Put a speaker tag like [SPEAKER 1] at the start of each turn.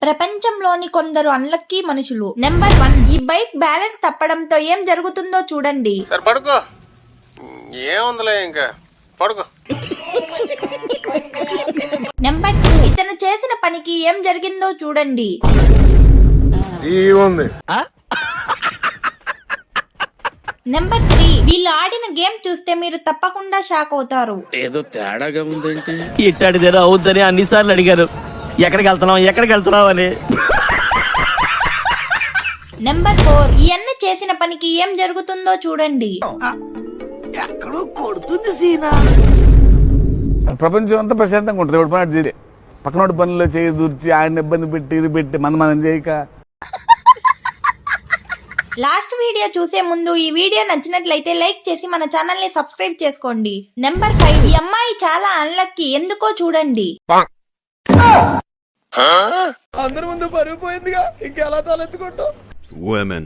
[SPEAKER 1] ప్రపంచంలోని కొందరు అన్లక్కీ మనుషులు. నెంబర్ 1, ఈ బైక్ బ్యాలెన్స్ తప్పడంతో ఏం జరుగుతుందో చూడండి.
[SPEAKER 2] సరే పడుకో, ఏముందిలే ఇంకా పడుకో.
[SPEAKER 1] నెంబర్ 2, ఇతను చేసిన పనికి ఏం జరిగిందో చూడండి. నెంబర్ 3, వీళ్ళు ఆడిన గేమ్ చూస్తే మీరు తప్పకుండా షాక్ అవుతారు.
[SPEAKER 2] ఏదో తేడాగా ఉందేంటి?
[SPEAKER 3] ఇట్టాడిదేదో అవుద్దని అన్నిసార్లు అడిగారు. ఎక్కడికి వెళ్తున్నావు అని.
[SPEAKER 1] నెంబర్ 4, ఈ అన్న చేసిన పనికి ఏం జరుగుతుందో చూడండి.
[SPEAKER 4] ప్రపంచం అంతా ప్రశాంతంగా ఉంటుంది. ఇప్పుడు పని పక్కనోడి పనుల్లో చేయి దూర్చి ఆయన ఇబ్బంది పెట్టి ఇది పెట్టి మనం చేయక.
[SPEAKER 1] లాస్ట్ వీడియో చూసే ముందు ఈ వీడియో నచ్చినట్లయితే లైక్ చేసి మన ఛానల్ ని సబ్స్క్రైబ్ చేసుకోండి. నెంబర్ 5, ఈ అమ్మాయి చాలా అన్లక్కీ, ఎందుకో చూడండి.
[SPEAKER 4] అందరి ముందు పరుగు పోయిందిగా, ఇంకెలా తలెత్తుకుంటావు?
[SPEAKER 5] Women.